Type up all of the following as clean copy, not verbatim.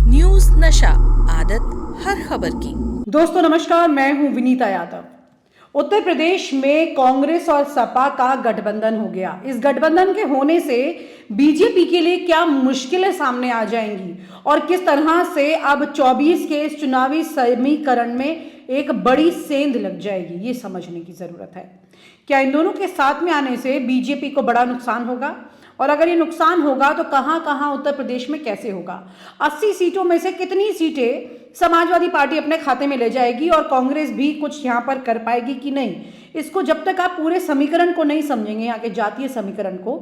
News नशा, आदत हर खबर की। दोस्तों नमस्कार, मैं हूं विनीता यादव। उत्तर प्रदेश में कांग्रेस और सपा का गठबंधन हो गया। इस गठबंधन के होने से बीजेपी के लिए क्या मुश्किलें सामने आ जाएंगी और किस तरह से अब 24 के इस चुनावी समीकरण में एक बड़ी सेंध लग जाएगी, ये समझने की जरूरत है। क्या इन दोनों के साथ में आने से बीजेपी को बड़ा नुकसान होगा, और अगर ये नुकसान होगा तो कहां कहां उत्तर प्रदेश में कैसे होगा? 80 सीटों में से कितनी सीटें समाजवादी पार्टी अपने खाते में ले जाएगी और कांग्रेस भी कुछ यहां पर कर पाएगी कि नहीं? इसको जब तक आप पूरे समीकरण को नहीं समझेंगे, यहाँ के जातीय समीकरण को,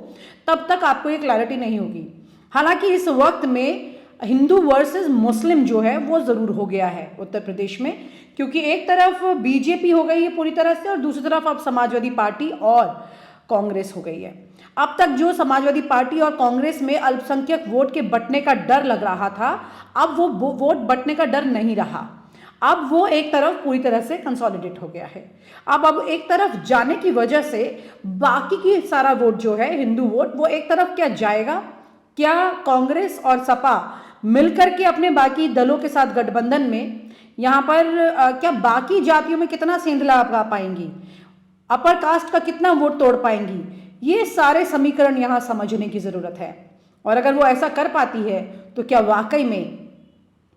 तब तक आपको ये क्लैरिटी नहीं होगी। हालांकि इस वक्त में हिंदू वर्सेस मुस्लिम जो है वो जरूर हो गया है उत्तर प्रदेश में, क्योंकि एक तरफ बीजेपी हो गई है पूरी तरह से और दूसरी तरफ अब समाजवादी पार्टी और कांग्रेस हो गई है। अब तक जो समाजवादी पार्टी और कांग्रेस में अल्पसंख्यक वोट के बंटने का डर लग रहा था, अब वो वोट बंटने का डर नहीं रहा। अब वो एक तरफ पूरी तरह से कंसोलिडेट हो गया है। अब एक तरफ जाने की वजह से बाकी की सारा वोट जो है हिंदू वोट, वो एक तरफ क्या जाएगा? क्या कांग्रेस और सपा मिलकर के अपने बाकी दलों के साथ गठबंधन में यहाँ पर क्या बाकी जातियों में कितना सेंधला लगा पाएंगी, अपर कास्ट का कितना वोट तोड़ पाएंगी? ये सारे समीकरण यहाँ समझने की जरूरत है। और अगर वो ऐसा कर पाती है तो क्या वाकई में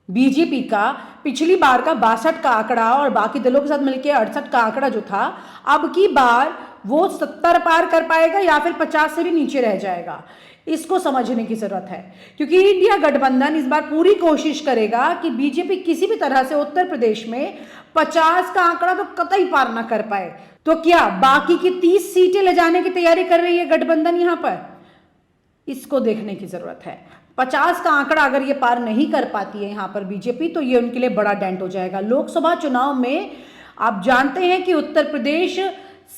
बीजेपी का पिछली बार का 62 का आंकड़ा और बाकी दलों के साथ मिलकर 68 का आंकड़ा जो था, अब की बार वो 70 पार कर पाएगा या फिर 50 से भी नीचे रह जाएगा? इसको समझने की जरूरत है, क्योंकि इंडिया गठबंधन इस बार पूरी कोशिश करेगा कि बीजेपी किसी भी तरह से उत्तर प्रदेश में 50 का आंकड़ा तो कतई पार ना कर पाए। तो क्या बाकी की 30 सीटें ले जाने की तैयारी कर रही है गठबंधन यहां पर? इसको देखने की जरूरत है। 50 का आंकड़ा अगर ये पार नहीं कर पाती है यहां पर बीजेपी, तो ये उनके लिए बड़ा डेंट हो जाएगा। लोकसभा चुनाव में आप जानते हैं कि उत्तर प्रदेश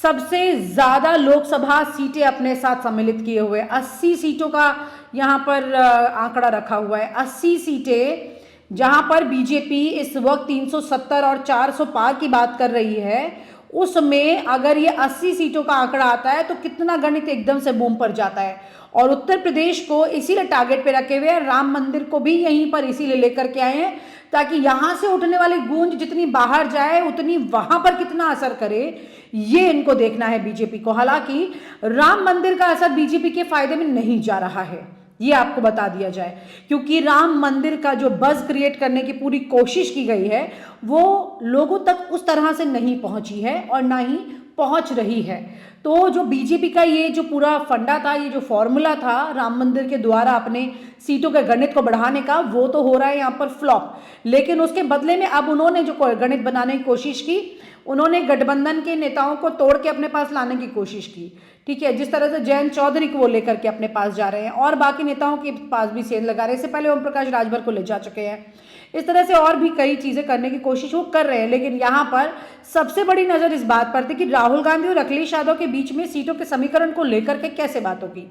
सबसे ज्यादा लोकसभा सीटें अपने साथ सम्मिलित किए हुए 80 सीटों का यहां पर आंकड़ा रखा हुआ है। 80 सीटें, जहां पर बीजेपी इस वक्त 370 और 400 पार की बात कर रही है, उसमें अगर ये 80 सीटों का आंकड़ा आता है तो कितना गणित एकदम से बूम पर जाता है। और उत्तर प्रदेश को इसीलिए टारगेट पे रखे हुए हैं, राम मंदिर को भी यहीं पर इसीलिए लेकर के आए हैं, ताकि यहां से उठने वाली गूंज जितनी बाहर जाए उतनी वहां पर कितना असर करे, ये इनको देखना है बीजेपी को। हालांकि राम मंदिर का असर बीजेपी के फायदे में नहीं जा रहा है, ये आपको बता दिया जाए, क्योंकि राम मंदिर का जो बज़ क्रिएट करने की पूरी कोशिश की गई है वो लोगों तक उस तरह से नहीं पहुंची है और ना ही पहुंच रही है। तो जो बीजेपी का ये जो पूरा फंडा था, ये जो फॉर्मूला था राम मंदिर के द्वारा अपने सीटों के गणित को बढ़ाने का, वो तो हो रहा है यहाँ पर फ्लॉप। लेकिन उसके बदले में अब उन्होंने जो गणित बनाने की कोशिश की, उन्होंने गठबंधन के नेताओं को तोड़ के अपने पास लाने की कोशिश की। ठीक है, जिस तरह से जयंत चौधरी को वो लेकर के अपने पास जा रहे हैं और बाकी नेताओं के पास भी सेंध लगा रहे हैं। इससे पहले ओम प्रकाश राजभर को ले जा चुके हैं। इस तरह से और भी कई चीजें करने की कोशिश वो कर रहे हैं। लेकिन यहाँ पर सबसे बड़ी नजर इस बात पर थी कि राहुल गांधी और अखिलेश यादव के बीच में सीटों के समीकरण को लेकर के कैसे बात होगी।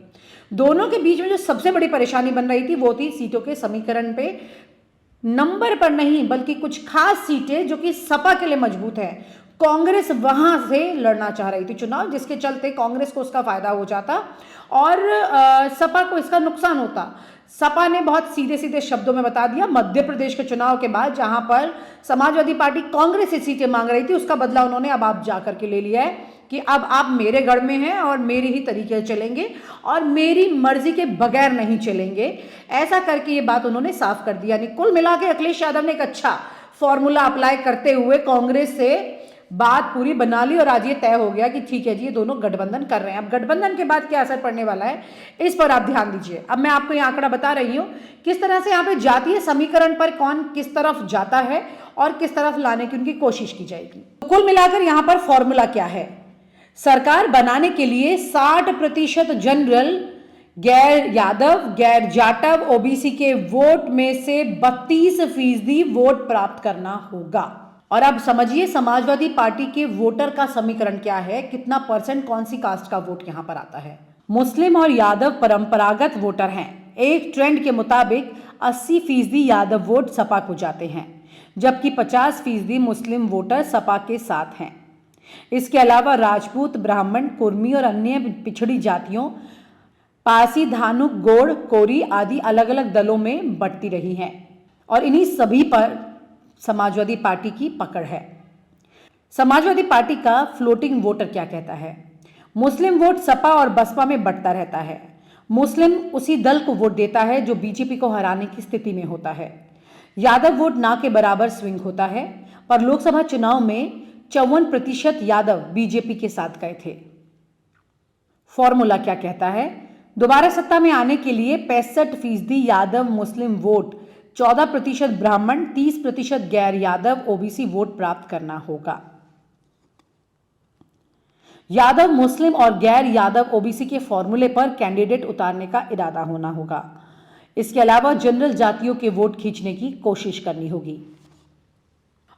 दोनों के बीच में जो सबसे बड़ी परेशानी बन रही थी वो थी सीटों के समीकरण पे नंबर पर नहीं, बल्कि कुछ खास सीटें जो कि सपा के लिए मजबूत है। कांग्रेस वहां से लड़ना चाह रही थी चुनाव, जिसके चलते कांग्रेस को उसका फायदा हो जाता और सपा को इसका नुकसान होता। सपा ने बहुत सीधे सीधे शब्दों में बता दिया मध्य प्रदेश के चुनाव के बाद, जहां पर समाजवादी पार्टी कांग्रेस से सीटें मांग रही थी, उसका बदला उन्होंने अब आप जाकर के ले लिया है कि अब आप मेरे गढ़ में हैं और मेरे ही तरीके चलेंगे और मेरी मर्जी के बगैर नहीं चलेंगे। ऐसा करके ये बात उन्होंने साफ कर दिया। कुल मिला के अखिलेश यादव ने एक अच्छा फॉर्मूला अप्लाई करते हुए कांग्रेस से बात पूरी बना ली और आज ये तय हो गया कि ठीक है जी, ये दोनों गठबंधन कर रहे हैं। अब गठबंधन के बाद क्या असर पड़ने वाला है, इस पर आप ध्यान दीजिए। अब मैं आपको ये आंकड़ा बता रही हूं किस तरह से यहाँ पे जातीय समीकरण पर कौन किस तरफ जाता है और किस तरफ लाने की उनकी कोशिश की जाएगी। तो कुल मिलाकर यहाँ पर फॉर्मूला क्या है? सरकार बनाने के लिए 60% जनरल, गैर यादव, गैर जाटव, ओबीसी के वोट में से 32% वोट प्राप्त करना होगा। और अब समझिए समाजवादी पार्टी के वोटर का समीकरण क्या है, कितना परसेंट कौन सी कास्ट का वोट यहां पर आता है। मुस्लिम और यादव परंपरागत वोटर हैं। एक ट्रेंड के मुताबिक 80% यादव वोट सपा को जाते हैं, जबकि 50% मुस्लिम वोटर सपा के साथ हैं। इसके अलावा राजपूत, ब्राह्मण, कुर्मी और अन्य पिछड़ी जातियों पारसी, धानुक, गोड़, कोरी आदि अलग अलग दलों में बंटती रही हैं। और इन्हीं सभी पर समाजवादी पार्टी की पकड़ है। समाजवादी पार्टी का फ्लोटिंग वोटर क्या कहता है? मुस्लिम वोट सपा और बसपा में बंटता रहता है। मुस्लिम उसी दल को वोट देता है जो बीजेपी को हराने की स्थिति में होता है। यादव वोट ना के बराबर स्विंग होता है, पर लोकसभा चुनाव में 54% यादव बीजेपी के साथ गए थे। फॉर्मूला क्या कहता है? दोबारा सत्ता में आने के लिए 65% यादव मुस्लिम वोट, 14% ब्राह्मण, 30% गैर यादव ओबीसी वोट प्राप्त करना होगा। यादव मुस्लिम और गैर यादव ओबीसी के फॉर्मूले पर कैंडिडेट उतारने का इरादा होना होगा। इसके अलावा जनरल जातियों के वोट खींचने की कोशिश करनी होगी।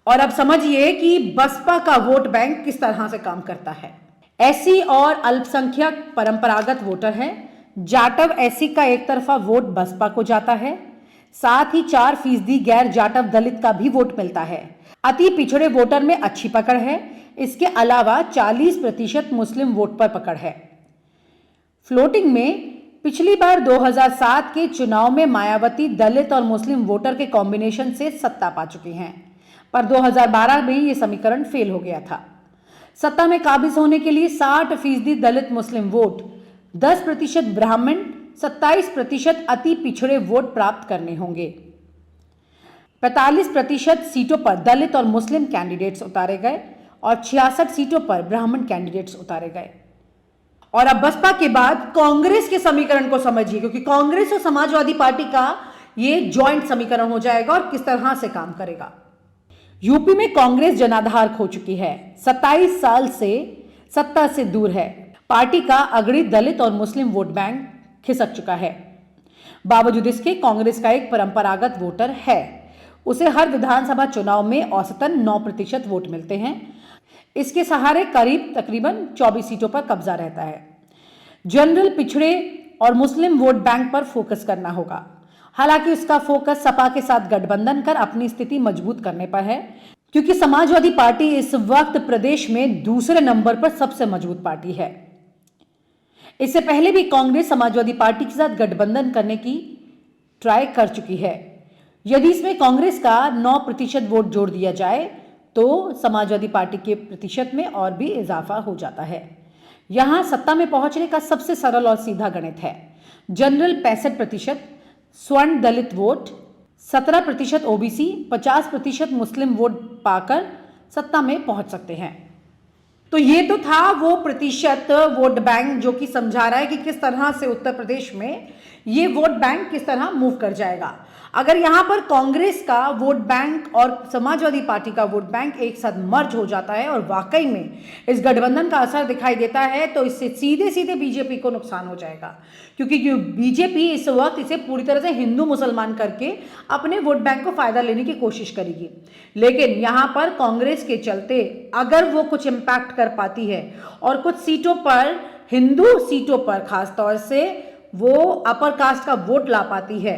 और अब समझिए कि बसपा का वोट बैंक किस तरह से काम करता है। एससी और अल्पसंख्यक परंपरागत वोटर है। जाटव एससी का एक तरफा वोट बसपा को जाता है, साथ ही 4% गैर जाटव दलित का भी वोट मिलता है। अति पिछड़े वोटर में अच्छी पकड़ है। इसके अलावा 40% मुस्लिम वोट पर पकड़ है। फ्लोटिंग में पिछली बार 2007 के चुनाव में मायावती दलित और मुस्लिम वोटर के कॉम्बिनेशन से सत्ता पा चुकी हैं, पर 2012 में यह समीकरण फेल हो गया था। सत्ता में काबिज होने के लिए 60% दलित मुस्लिम वोट, 10% ब्राह्मण, 27% अति पिछड़े वोट प्राप्त करने होंगे। 45% सीटों पर दलित और मुस्लिम कैंडिडेट्स उतारे गए और 66 सीटों पर ब्राह्मण कैंडिडेट्स उतारे गए। और अब बसपा के बाद कांग्रेस के समीकरण को समझिए, क्योंकि कांग्रेस और समाजवादी पार्टी का ये जॉइंट समीकरण हो जाएगा और किस तरह से काम करेगा। यूपी में कांग्रेस जनाधार खो चुकी है, 27 साल से सत्ता से दूर है। पार्टी का अग्रणी दलित और मुस्लिम वोट बैंक खिसक चुका है। बावजूद इसके कांग्रेस का एक परंपरागत वोटर है। उसे हर विधानसभा चुनाव में औसतन 9% वोट मिलते हैं। इसके सहारे तकरीबन 24 सीटों पर कब्जा रहता है। जनरल पिछड़े और मुस्लिम वोट बैंक पर फोकस करना होगा। हालांकि उसका फोकस सपा के साथ गठबंधन कर अपनी स्थिति मजबूत करने पर है, क्योंकि समाजवादी पार्टी इस वक्त प्रदेश में दूसरे नंबर पर सबसे मजबूत पार्टी है। इससे पहले भी कांग्रेस समाजवादी पार्टी के साथ गठबंधन करने की ट्राई कर चुकी है। यदि इसमें कांग्रेस का 9% वोट जोड़ दिया जाए तो समाजवादी पार्टी के प्रतिशत में और भी इजाफा हो जाता है। यहां सत्ता में पहुंचने का सबसे सरल और सीधा गणित है। जनरल 65%, स्वर्ण दलित वोट, 17% ओबीसी, 50% मुस्लिम वोट पाकर सत्ता में पहुंच सकते हैं। तो ये तो था वो प्रतिशत वोट बैंक जो कि समझा रहा है कि किस तरह से उत्तर प्रदेश में ये वोट बैंक किस तरह मूव कर जाएगा। अगर यहां पर कांग्रेस का वोट बैंक और समाजवादी पार्टी का वोट बैंक एक साथ मर्ज हो जाता है और वाकई में इस गठबंधन का असर दिखाई देता है, तो इससे सीधे सीधे बीजेपी को नुकसान हो जाएगा, क्योंकि बीजेपी इस वक्त इसे पूरी तरह से हिंदू मुसलमान करके अपने वोट बैंक को फायदा लेने की कोशिश करेगी। लेकिन यहां पर कांग्रेस के चलते अगर वो कुछ इंपैक्ट कर पाती है और कुछ सीटों पर, हिंदू सीटों पर खासतौर से वो अपर कास्ट का वोट ला पाती है,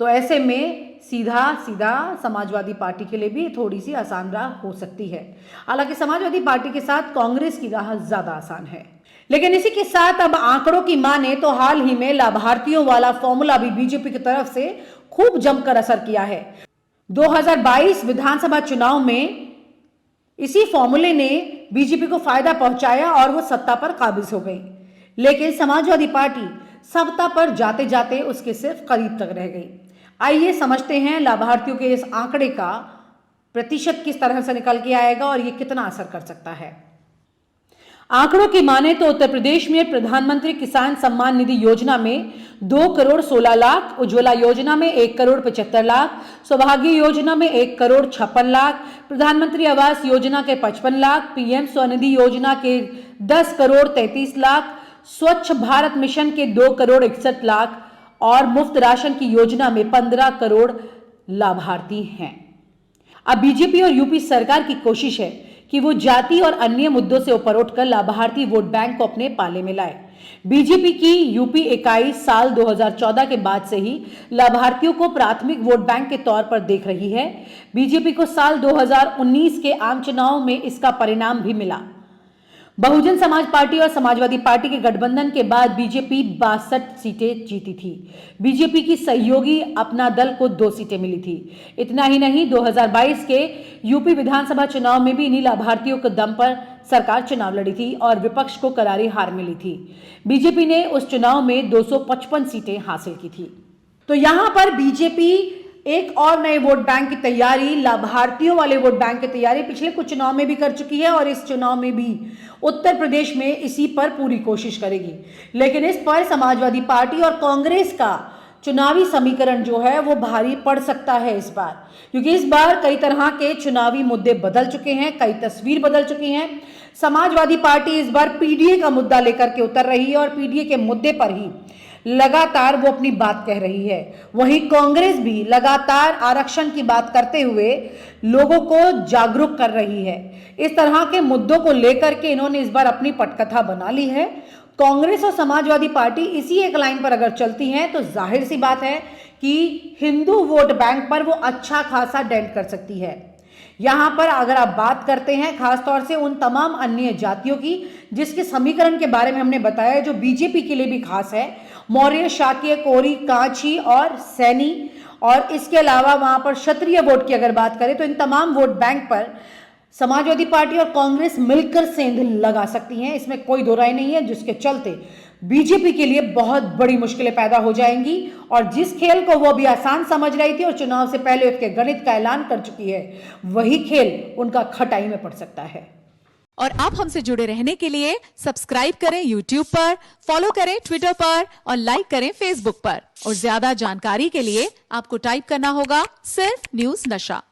तो ऐसे में सीधा सीधा समाजवादी पार्टी के लिए भी थोड़ी सी आसान राह हो सकती है। हालांकि समाजवादी पार्टी के साथ कांग्रेस की राह ज्यादा आसान है। लेकिन इसी के साथ अब आंकड़ों की माने तो हाल ही में लाभार्थियों वाला फॉर्मूला भी बीजेपी की तरफ से खूब जमकर असर किया है। 2022 विधानसभा चुनाव में इसी फॉर्मूले ने बीजेपी को फायदा पहुंचाया और वो सत्ता पर काबिज हो गई। लेकिन समाजवादी पार्टी सत्ता पर जाते जाते उसके सिर्फ करीब तक रह गई। आइए समझते हैं लाभार्थियों के इस आंकड़े का प्रतिशत किस तरह से निकल के आएगा और ये कितना असर कर सकता है। आंकड़ों की माने तो उत्तर प्रदेश में प्रधानमंत्री किसान सम्मान निधि योजना में 2 करोड़ 16 लाख, उज्ज्वला योजना में 1 करोड़ 75 लाख, सौभाग्य योजना में 1 करोड़ 56 लाख, प्रधानमंत्री आवास योजना के 55 लाख, पीएम स्वनिधि योजना के 10 करोड़ 33 लाख, स्वच्छ भारत मिशन के 2 करोड़ 61 लाख और मुफ्त राशन की योजना में 15 करोड़ लाभार्थी हैं। अब बीजेपी और यूपी सरकार की कोशिश है कि वो जाति और अन्य मुद्दों से ऊपर उठकर लाभार्थी वोट बैंक को अपने पाले में लाए। बीजेपी की यूपी इकाई साल 2014 के बाद से ही लाभार्थियों को प्राथमिक वोट बैंक के तौर पर देख रही है। बीजेपी को साल 2019 के आम चुनाव में इसका परिणाम भी मिला। बहुजन समाज पार्टी और समाजवादी पार्टी के गठबंधन के बाद बीजेपी 62 सीटें जीती थी। बीजेपी की सहयोगी अपना दल को 2 सीटें मिली थी। इतना ही नहीं, 2022 के यूपी विधानसभा चुनाव में भी इन्हीं लाभार्थियों के दम पर सरकार चुनाव लड़ी थी और विपक्ष को करारी हार मिली थी। बीजेपी ने उस चुनाव में 255 सीटें हासिल की थी। तो यहां पर बीजेपी एक और नए वोट बैंक की तैयारी, लाभार्थियों वाले वोट बैंक की तैयारी पिछले कुछ चुनाव में भी कर चुकी है और इस चुनाव में भी उत्तर प्रदेश में इसी पर पूरी कोशिश करेगी। लेकिन इस पर समाजवादी पार्टी और कांग्रेस का चुनावी समीकरण जो है वो भारी पड़ सकता है इस बार, क्योंकि इस बार कई तरह के चुनावी मुद्दे बदल चुके हैं, कई तस्वीर बदल चुकी हैं। समाजवादी पार्टी इस बार पीडीए का मुद्दा लेकर के उतर रही है और पीडीए के मुद्दे पर ही लगातार वो अपनी बात कह रही है। वहीं कांग्रेस भी लगातार आरक्षण की बात करते हुए लोगों को जागरूक कर रही है। इस तरह के मुद्दों को लेकर के इन्होंने इस बार अपनी पटकथा बना ली है। कांग्रेस और समाजवादी पार्टी इसी एक लाइन पर अगर चलती हैं तो जाहिर सी बात है कि हिंदू वोट बैंक पर वो अच्छा खासा डेंट कर सकती है। यहां पर अगर आप बात करते हैं खासतौर से उन तमाम अन्य जातियों की जिसके समीकरण के बारे में हमने बताया, जो बीजेपी के लिए भी खास है, मौर्य, शाक्य, कोरी, कांची और सैनी, और इसके अलावा वहां पर क्षत्रिय वोट की अगर बात करें तो इन तमाम वोट बैंक पर समाजवादी पार्टी और कांग्रेस मिलकर सेंध लगा सकती हैं, इसमें कोई दो राय नहीं है, जिसके चलते बीजेपी के लिए बहुत बड़ी मुश्किलें पैदा हो जाएंगी। और जिस खेल को वो भी आसान समझ रही थी और चुनाव से पहले उसके गणित का ऐलान कर चुकी है, वही खेल उनका खटाई में पड़ सकता है। और आप हमसे जुड़े रहने के लिए सब्सक्राइब करें YouTube पर, फॉलो करें Twitter पर और लाइक करें Facebook पर। और ज्यादा जानकारी के लिए आपको टाइप करना होगा सिर्फ न्यूज़ नशा।